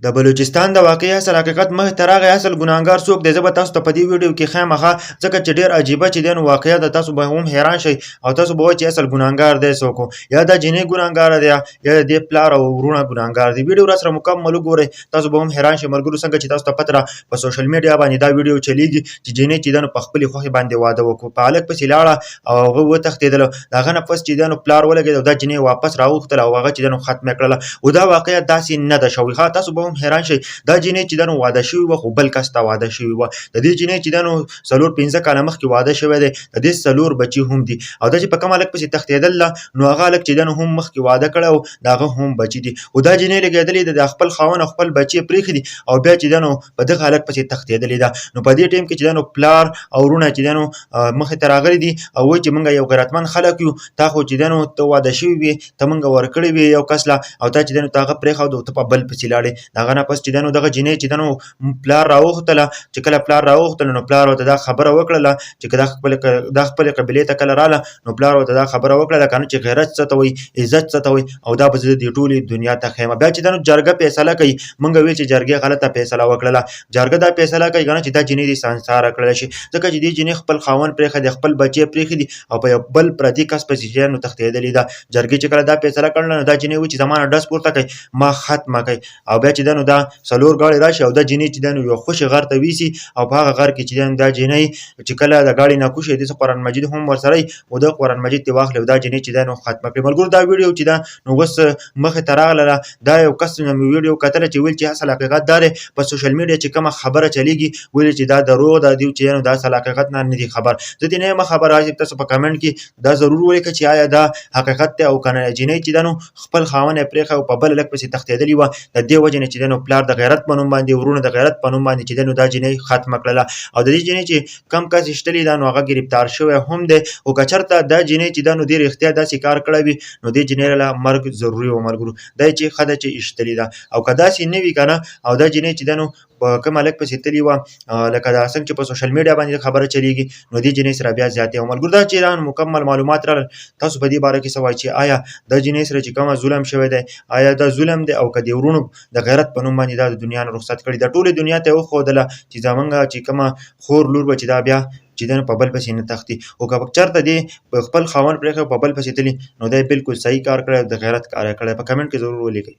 د بلوچستان د واقعي اصل حقیقت مخې ته راغی. اصل ګناهګار څوک دی زه به تاسو ته په دې ویډیو کې ښیم هغه، ځکه چې ډېر عجیبه چې دی نو واقعه ده. تاسو به هم حیران شئ او تاسو به وایئ چې اصل ګناهګار دی څوک و، یا دا جینۍ ګناهګاره ده یا د دې پلار او وروڼه ګناهګار دي. ویډیو راسره مکمل وګورئ، تاسو به هم حیران شئ ملګرو، څنګه چې تاسو ته پته ده په سوشل میډیا باندې دا ویډیو چلیږي چې جینۍ چې ده نو په خپلې خوښې باندې واده وکړو، په هلک پسې لاړه او هغه وتښتېدله. د هغه نه پس چې ده نو پلار ولګېد او دا جینۍ واپس راوغوښتله او هغه چې ده نو ختمه کړله. او دا واقعه داسې نه ده شوې. ښه، تاسو به هم حیران شئ دا جینۍ چې ده نو واده شوې وه خو بل کس ته واده شوې وه. د دې جینۍ چې ده نو 4-5 کاله مخکې واده شوی دی، د دې 4 بچي هم دي، او دا چې په کوم هلک پسې تښتېدل ده نو هغه هلک چې ده نو هم مخکې واده کړی او د هغه هم بچي دي. او دا جینۍ لګېدلې ده د خپل خاوند او خپل بچي یې پرېښي دي او بیا چې ده نو په دغه هلک پسې تښتېدلې ده. نو په دې ټایم کې چې ده نو پلار او وروڼه چې ده نو مخې ته راغلي دي او وایي چې موږ یو غیرتمند خلک یو، تا خو چې ده نو ته واده شوي وې، ته موږ ورکړی وې یو کس له، او تا چې ده نو ته هغه پرېښود او ته په بل پسې لاړې. د هغه نه پس چې ده نو دغه جینۍ چې ده نو پلار راوغوښتله، چې کله پلار راوغوښتله نو پلار ورته دا خبره وکړله چې که دا خپلې قبیلې ته کله راله نو پلار ورته دا خبره وکړله که نه چې غیرت څه ته وایي، عزت څه ته وایي، او دا به زه د ټولې دنیا ته ښیم. بیا چې ده نو جرګه فیصله کوي، موږ ویل چې جرګې غلطه فیصله وکړله. جرګه دا فیصله کوي که نه چې دا جینۍ دې سنګساره کړلی شي، ځکه چې دې جینۍ خپل خاوند پرېښی دی، خپل بچی یې پرېښي دي او په یو بل پردي کس پسې چې نو تښتېدلې ده. جرګې چې کله دا فیصله کړله نو دا جینۍ وایي چې زما نه ډز پورته کوي، ما ختمه کوي. او بیا چې ده نو دا 4 ګاډي راشي او دا جینۍ چې ده نو یو خوشې غر ته ویسي او په هغه غر کې چې ده نو دا جینۍ چې کله د ګاډي نه کوشي داسې قرآن مجید هم ورسره وي او د قرآن مجید ترې واخلي او دا جینۍ چې ده نو ختمه کړي. ملګرو دا ویډیو چې ده نو اوس مخې ته راغله، دا یو کس مې ویډیو کتله چې ویل چې اصل حقیقت دا دی په سوشل میډیا چې کومه خبره چلیږي ویل چې دا دروغ ده، دوی چې نو دا اصل حقیقت نه دي خبر. زه دې نه یم خبر، تاسو په کمنټ کې دا ضرور ولیکئ چې آیا دا حقیقت دی او که نه. جینۍ چې ده نو خپل خاوند یې پرېښی او په بل هلک پسې تښتېدلې وه، د دې وجې نه چې ده نو پلار د غیرت په نوم باندې، وروڼه د غیرت په نوم باندې چې ده نو دا جینۍ ختمه کړله. او د دې جینۍ چې کم کس ایشتلې ده نو هغه ګرفتار شوی هم دی. او که چېرته دا جینۍ چې ده نو دې رښتیا داسې کار کړی وي نو دې جینۍ له مرګ ضروري و ملګرو. دا چې ښه ده چې ایشتلې ده، او که داسې نه وي که نه او دا جینۍ چې ده نو په کوم هلک پسې تللې وه لکه دا څنګه چې په سوشل میډیا باندې خبره چلیږي نو دې جینۍ سره بیا زیاتې. او ملګرو دا چې مکمل معلومات راغلل، تاسو په دې باره کې څه وایئ چې آیا دا جینۍ سره چې کومه ظلم شوی دی آیا دا ظلم دی، او که د وروڼو د غیرت په نوم باندې دا د دنیا نه رخصت کړي، د ټولې دنیا ته یې وښودله چې زمونږ چې کومه خور لور به چې دا بیا چې ده نو په بل پسې نه تښتي. او که چېرته دې خپل خاوند پرېښی او په بل پسې تلي نو دی بالکل صحیح کار کړی او د غیرت کار یې کړی. په کمنټ کې ضرور ولیکئ.